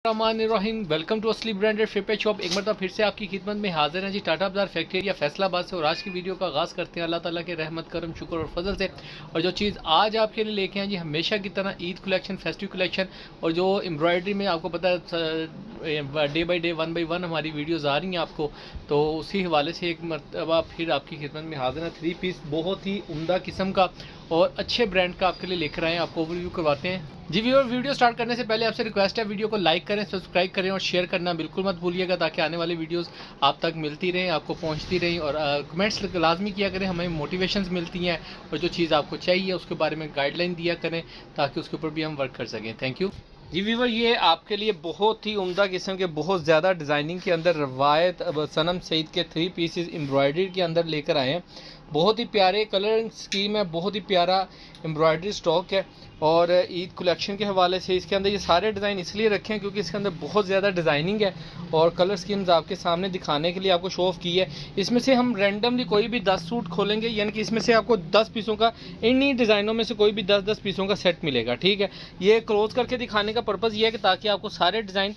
Rahim welcome to असली branded Flipkart shop. एक मरतबा फिर से आपकी खिदमत में हाजिर हैं जी टाटा बाजार फैक्ट्री एरिया फैसलाबाद से। और आज की वीडियो का आगाज़ करते हैं अल्लाह ताला के रहमत करम शुक्र और फजल से। और जो चीज़ आज आपके लिए लेके आए जी हमेशा की तरह ईद कलेक्शन, फेस्टिव कलेक्शन और जो एम्ब्रॉयडरी में आपको पता है डे बाई डे 1 बाई 1 हमारी वीडियोज़ आ रही हैं आपको, तो उसी हवाले से एक मरतबा फिर आपकी खिदमत में हाजिर है। 3 पीस बहुत ही उम्दा किस्म का और अच्छे ब्रांड का आपके लिए लेकर आए हैं। आपको ओवरव्यू करवाते हैं जी। वीडियो स्टार्ट करने से पहले आपसे रिक्वेस्ट है, वीडियो को लाइक करें, सब्सक्राइब करें और शेयर करना बिल्कुल मत भूलिएगा, ताकि आने वाली वीडियोस आप तक मिलती रहें, आपको पहुंचती रहें। और कमेंट्स लाजमी किया करें, हमें मोटिवेशंस मिलती हैं और जो चीज़ आपको चाहिए उसके बारे में गाइडलाइन दिया करें, ताकि उसके ऊपर भी हम वर्क कर सकें। थैंक यू जी व्यूवर। ये आपके लिए बहुत ही उम्दा किस्म के बहुत ज़्यादा डिज़ाइनिंग के अंदर रवायत सनम सईद के 3 पीसेस एम्ब्रॉयडरी के अंदर लेकर आए हैं। बहुत ही प्यारे कलर स्कीम है, बहुत ही प्यारा एम्ब्रॉयडरी स्टॉक है। और ईद कलेक्शन के हवाले से इसके अंदर ये सारे डिज़ाइन इसलिए रखे हैं क्योंकि इसके अंदर बहुत ज़्यादा डिज़ाइनिंग है और कलर स्कीम्स आपके सामने दिखाने के लिए आपको शो ऑफ की है। इसमें से हम रैंडमली कोई भी 10 सूट खोलेंगे, यानी कि इसमें से आपको 10 पीसों का, इन्हीं डिज़ाइनों में से कोई भी 10-10 पीसों का सेट मिलेगा। ठीक है, ये क्लोज करके दिखाने का पर्पज़ ये है कि ताकि आपको सारे डिज़ाइन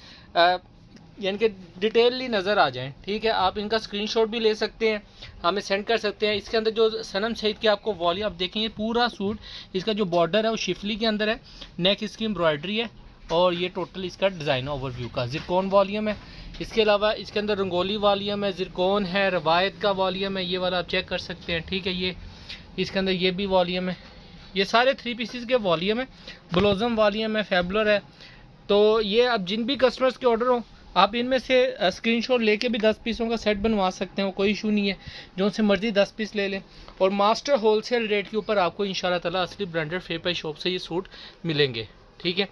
यानी कि डिटेलली नज़र आ जाएं। ठीक है, आप इनका स्क्रीनशॉट भी ले सकते हैं, हमें सेंड कर सकते हैं। इसके अंदर जो सनम सईद की आपको वॉल्यूम आप देखेंगे, पूरा सूट इसका जो बॉर्डर है वो शिफली के अंदर है, नेक इसकी एम्ब्रॉयडरी है और ये टोटल इसका डिज़ाइन ओवरव्यू का जिरकॉन वॉल्यूम है। इसके अलावा इसके अंदर रंगोली वॉल्यूम है, जिरकॉन है, रवायत का वॉल्यूम है, ये वाला आप चेक कर सकते हैं। ठीक है, ये इसके अंदर ये भी वॉल्यूम है, ये सारे 3 पीसेस के वॉल्यूम है। ब्लोजम वॉल्यूम है, फैबुलर है। तो ये अब जिन भी कस्टमर्स के ऑर्डर हो, आप इनमें से स्क्रीनशॉट लेके भी 10 पीसों का सेट बनवा सकते हैं, कोई इशू नहीं है। जो से मर्जी 10 पीस ले लें और मास्टर होलसेल रेट के ऊपर आपको इंशाल्लाह ताला असली ब्रांडेड फ्लिपकार्ट शॉप से ये सूट मिलेंगे। ठीक है,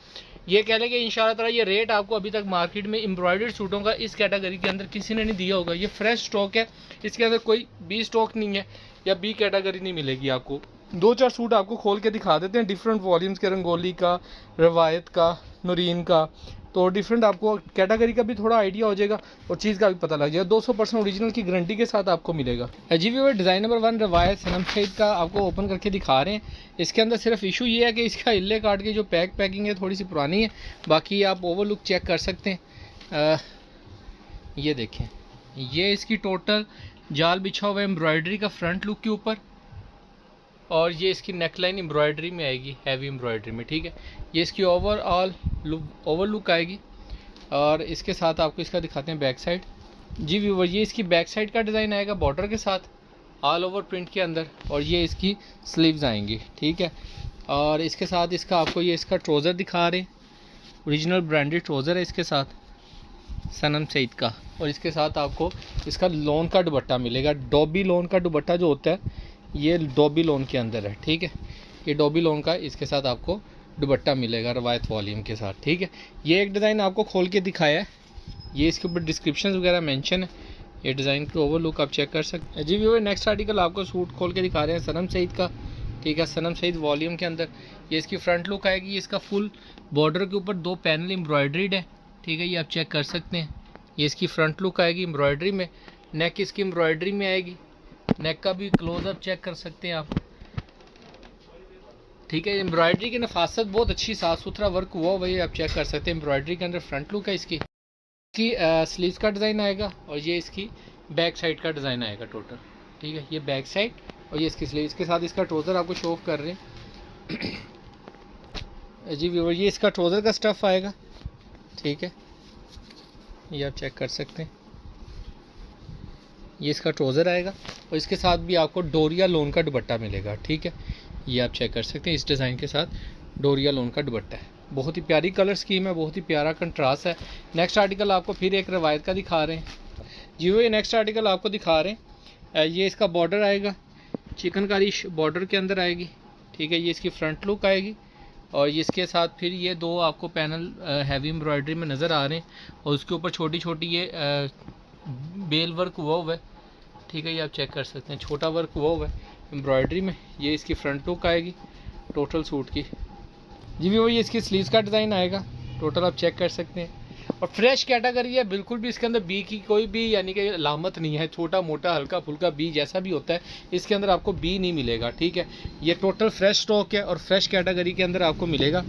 ये कह लें कि इंशाल्लाह ताला ये रेट आपको अभी तक मार्केट में एम्ब्रॉयडर्ड सूटों का इस कैटेगरी के अंदर किसी ने नहीं दिया होगा। ये फ्रेश स्टॉक है, इसके अंदर कोई बी स्टॉक नहीं है या बी कैटेगरी नहीं मिलेगी आपको। 2-4 सूट आपको खोल के दिखा देते हैं डिफरेंट वॉल्यूम्स के, रंगोली का, रवायत का, नूरीन का, तो डिफरेंट आपको कैटेगरी का भी थोड़ा आइडिया हो जाएगा और चीज़ का भी पता लग जाएगा। 200% ओरिजिनल की गारंटी के साथ आपको मिलेगा। जी व्यूअर, डिज़ाइन नंबर 1 रवायत सनम सईद का आपको ओपन करके दिखा रहे हैं। इसके अंदर सिर्फ इशू ये है कि इसका इल्ले काट के जो पैकिंग है थोड़ी सी पुरानी है, बाकी आप ओवरलुक चेक कर सकते हैं। ये देखें, ये इसकी टोटल जाल बिछा हुआ है एम्ब्रॉयडरी का फ्रंट लुक के ऊपर, और ये इसकी नेकलाइन एम्ब्रॉयडरी में आएगी, हैवी एम्ब्रॉयडरी में। ठीक है, ये इसकी ओवर लुक आएगी। और इसके साथ आपको इसका दिखाते हैं बैक साइड। जी व्यूअर, ये इसकी बैक साइड का डिज़ाइन आएगा बॉर्डर के साथ ऑल ओवर प्रिंट के अंदर, और ये इसकी स्लीव्स आएंगी। ठीक है, और इसके साथ इसका आपको ये इसका ट्राउज़र दिखा रहे हैं, ओरिजिनल ब्रांडेड ट्राउज़र है इसके साथ सनम सईद का। और इसके साथ आपको इसका लोन का दुपट्टा मिलेगा, डॉबी लोन का दुपट्टा जो होता है ये डॉबी लोन के अंदर है। ठीक है, ये डॉबी लोन का इसके साथ आपको दुपट्टा मिलेगा रवायत वॉल्यूम के साथ। ठीक है, ये एक डिज़ाइन आपको खोल के दिखाया है, ये इसके ऊपर डिस्क्रिप्शन वगैरह मेंशन है। ये डिज़ाइन की ओवरलुक आप चेक कर सकते हैं। जी व्यूअर, नेक्स्ट आर्टिकल आपको सूट खोल के दिखा रहे हैं सनम सईद का। ठीक है, सनम सईद वॉल्यूम के अंदर ये इसकी फ्रंट लुक आएगी। इसका फुल बॉर्डर के ऊपर 2 पैनल एम्ब्रॉयडरीड है। ठीक है, ये आप चेक कर सकते हैं। ये इसकी फ्रंट लुक आएगी एम्ब्रॉयडरी में, नेक इसकी एम्ब्रॉयडरी में आएगी, नेक का भी क्लोजअप चेक कर सकते हैं आप। ठीक है, एम्ब्रॉयडरी की नफासत बहुत अच्छी, साफ़ सुथरा वर्क हुआ वही आप चेक कर सकते हैं। एम्ब्रॉयडरी के अंदर फ्रंट लुक है इसकी स्लीव्स का डिज़ाइन आएगा, और ये इसकी बैक साइड का डिज़ाइन आएगा टोटल। ठीक है, ये बैक साइड और ये इसकी स्लीव्स के साथ इसका ट्राउज़र आपको शो ऑफ कर रहे हैं। जी व्यूअर, ये इसका ट्राउज़र का स्टफ़ आएगा। ठीक है, ये आप चेक कर सकते हैं, ये इसका ट्राउज़र आएगा और इसके साथ भी आपको डोरिया लोन का दुपट्टा मिलेगा। ठीक है, ये आप चेक कर सकते हैं, इस डिज़ाइन के साथ डोरिया लोन का दुपट्टा है। बहुत ही प्यारी कलर स्कीम है, बहुत ही प्यारा कंट्रास्ट है। नेक्स्ट आर्टिकल आपको फिर एक रवायत का दिखा रहे हैं। जी वो ये नेक्स्ट आर्टिकल आपको दिखा रहे हैं, ये इसका बॉर्डर आएगा, चिकनकारी बॉर्डर के अंदर आएगी। ठीक है, ये इसकी फ्रंट लुक आएगी और इसके साथ फिर ये 2 आपको पैनल हैवी एम्ब्रॉयडरी में नज़र आ रहे हैं, और उसके ऊपर छोटी छोटी ये बेल वर्क हुआ है। ठीक है, ये आप चेक कर सकते हैं, छोटा वर्क हुआ है एम्ब्रॉयडरी में। ये इसकी फ्रंट लुक आएगी टोटल सूट की। जी वो ये इसकी स्लीव्स का डिज़ाइन आएगा, टोटल आप चेक कर सकते हैं। और फ्रेश कैटेगरी है, बिल्कुल भी इसके अंदर बी की कोई भी यानी कि अलामत नहीं है। छोटा मोटा हल्का फुल्का बी जैसा भी होता है इसके अंदर आपको बी नहीं मिलेगा, ठीक है। ये टोटल फ्रेश स्टॉक है और फ्रेश कैटेगरी के अंदर आपको मिलेगा।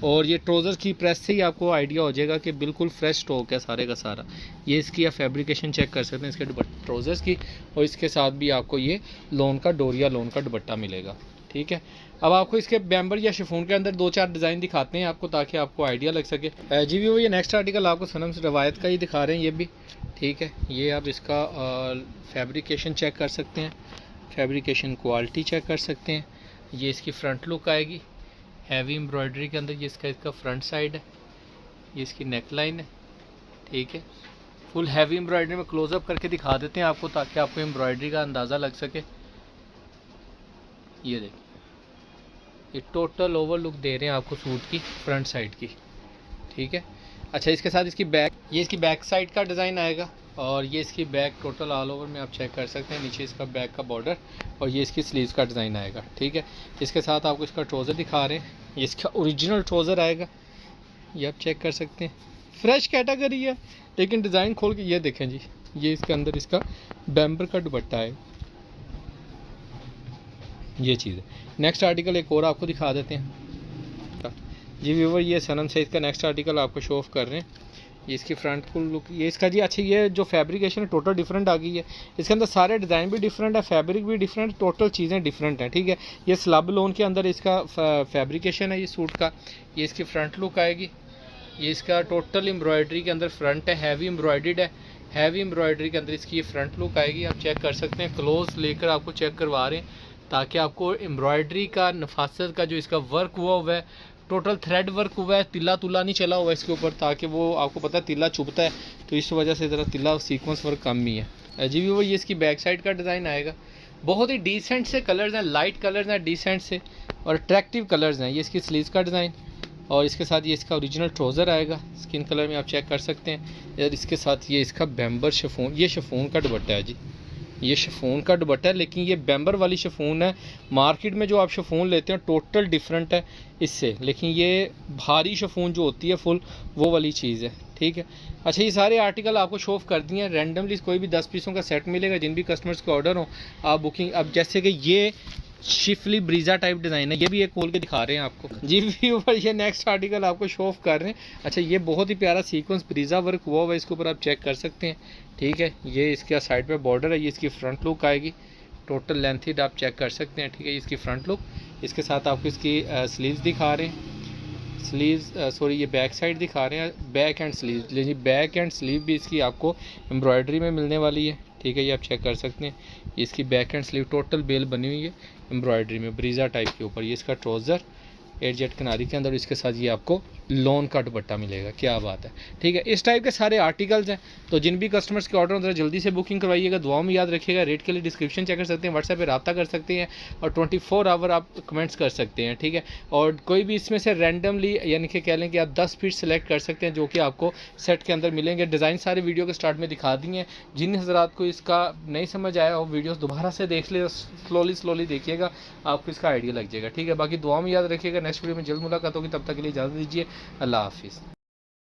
और ये ट्राउज़र की प्रेस से ही आपको आइडिया हो जाएगा कि बिल्कुल फ्रेश स्टॉक है सारे का सारा। ये इसकी आप फैब्रिकेशन चेक कर सकते हैं इसके ट्राउज़र्स की, और इसके साथ भी आपको ये लोन का डोरिया लोन का दुपट्टा मिलेगा, ठीक है। अब आपको इसके बैम्बर या शिफॉन के अंदर 2-4 डिज़ाइन दिखाते हैं आपको, ताकि आपको आइडिया लग सके। जी वो ये नेक्स्ट आर्टिकल आपको सनम से रवायत का ही दिखा रहे हैं ये भी, ठीक है। ये आप इसका फैब्रिकेशन चेक कर सकते हैं, फैब्रिकेशन क्वालिटी चेक कर सकते हैं। ये इसकी फ्रंट लुक आएगी हैवी एम्ब्रॉयडरी के अंदर। ये इसका फ्रंट साइड है, ये इसकी नेक लाइन है, ठीक है। फुल हैवी एम्ब्रॉयडरी में क्लोजअप करके दिखा देते हैं आपको, ताकि आपको एम्ब्रॉयडरी का अंदाज़ा लग सके। ये देखिए, ये टोटल ओवर लुक दे रहे हैं आपको सूट की फ्रंट साइड की, ठीक है। अच्छा, इसके साथ इसकी बैक, ये इसकी बैक साइड का डिज़ाइन आएगा, और ये इसकी बैक टोटल ऑल ओवर में आप चेक कर सकते हैं। नीचे इसका बैक का बॉर्डर और ये इसकी स्लीव्स का डिज़ाइन आएगा, ठीक है। इसके साथ आपको इसका ट्राउज़र दिखा रहे हैं, ये इसका ओरिजिनल ट्राउज़र आएगा, ये आप चेक कर सकते हैं। फ्रेश कैटेगरी है, लेकिन डिज़ाइन खोल के ये देखें जी, ये इसके अंदर इसका बैम्बर का दुपट्टा है, ये चीज़ है। नेक्स्ट आर्टिकल एक और आपको दिखा देते हैं जी व्यूवर, ये सनम से इसका नेक्स्ट आर्टिकल आपको शो ऑफ कर रहे हैं। ये इसकी फ्रंट फुल लुक, ये इसका जी अच्छा, ये जो फैब्रिकेशन है टोटल डिफरेंट आ गई है। इसके अंदर सारे डिज़ाइन भी डिफरेंट है, फैब्रिक भी डिफरेंट, टोटल चीज़ें डिफरेंट हैं, ठीक है। ये स्लब लोन के अंदर इसका फैब्रिकेशन है ये सूट का। ये इसकी फ्रंट लुक आएगी, ये इसका टोटल एम्ब्रॉयडरी के अंदर फ्रंट है, हैवी एम्ब्रॉयडर्ड है। हैवी एम्ब्रॉयडरी के अंदर इसकी ये फ्रंट लुक आएगी, आप चेक कर सकते हैं। क्लोज लेकर आपको चेक करवा रहे हैं, ताकि आपको एम्ब्रॉयडरी का नफासत का जो इसका वर्क हुआ है, टोटल थ्रेड वर्क हुआ है, तिल्ला तुला नहीं चला हुआ है इसके ऊपर, ताकि वो आपको पता है तिल्ला चुभता है, तो इस वजह से ज़रा तिल्ला सीक्वेंस वर्क कम ही है जी। वो ये इसकी बैक साइड का डिज़ाइन आएगा। बहुत ही डिसेंट से कलर्स हैं, लाइट कलर्स हैं, डिसेंट से और अट्रैक्टिव कलर्स हैं। ये इसकी स्लीव्स का डिज़ाइन, और इसके साथ ये इसका ओरिजिनल ट्राउज़र आएगा, स्किन कलर में आप चेक कर सकते हैं। और इसके साथ ये इसका बैम्बर शिफॉन, ये शिफॉन का दुपट्टा है जी, ये शिफॉन का दुपट्टा है, लेकिन ये बैम्बर वाली शिफॉन है। मार्केट में जो आप शिफॉन लेते हैं टोटल डिफरेंट है इससे, लेकिन ये भारी शिफॉन जो होती है फुल, वो वाली चीज़ है, ठीक है। अच्छा, ये सारे आर्टिकल आपको शो ऑफ कर दिए हैं। रैंडमली कोई भी 10 पीसों का सेट मिलेगा, जिन भी कस्टमर्स के ऑर्डर हो आप बुकिंग। अब जैसे कि ये शिफली ब्रीजा टाइप डिज़ाइन है, ये भी एक खोल के दिखा रहे हैं आपको जी व्यूअर, ये नेक्स्ट आर्टिकल आपको शो ऑफ कर रहे हैं। अच्छा, ये बहुत ही प्यारा सीक्वेंस ब्रीजा वर्क हुआ हुआ है, इसके ऊपर आप चेक कर सकते हैं, ठीक है। ये इसका साइड पे बॉर्डर है, ये इसकी फ्रंट लुक आएगी, टोटल लेंथ आप चेक कर सकते हैं, ठीक है। ये इसकी फ्रंट लुक, इसके साथ आपको इसकी स्लीव्स दिखा रहे हैं, स्लीव्स सॉरी ये बैक साइड दिखा रहे हैं, बैक एंड स्लीव, लेकिन बैक एंड स्लीव भी इसकी आपको एम्ब्रॉयडरी में मिलने वाली है, ठीक है। ये आप चेक कर सकते हैं, इसकी बैक एंड स्लीव टोटल बेल बनी हुई है एम्ब्रॉयडरी में ब्रीजा टाइप के ऊपर। ये इसका ट्राउज़र एडजेट किनारी के अंदर, इसके साथ ये आपको लोन का दुपट्टा मिलेगा, क्या बात है, ठीक है। इस टाइप के सारे आर्टिकल्स हैं, तो जिन भी कस्टमर्स के ऑर्डर हों जल्दी से बुकिंग करवाइएगा। दुआओं में याद रखिएगा। रेट के लिए डिस्क्रिप्शन चेक कर सकते हैं, व्हाट्सएप पे रब्ता कर सकते हैं, और 24 आवर आप कमेंट्स कर सकते हैं, ठीक है। और कोई भी इसमें से रैंडमली यानी कि कह लें कि आप 10 पीस सेलेक्ट कर सकते हैं, जो कि आपको सेट के अंदर मिलेंगे। डिज़ाइन सारे वीडियो के स्टार्ट में दिखा दिए हैं। जिन हज़रात को इसका नहीं समझ आया वो वीडियोस दोबारा से देख ले, स्लोली देखिएगा, आपको इसका आइडिया लग जाएगा, ठीक है। बाकी दुआओं में याद रखिएगा। नेक्स्ट वीडियो में जल्द मुलाकात होगी, तब तक के लिए इजाज़त दीजिए। अल्लाह हाफिज़।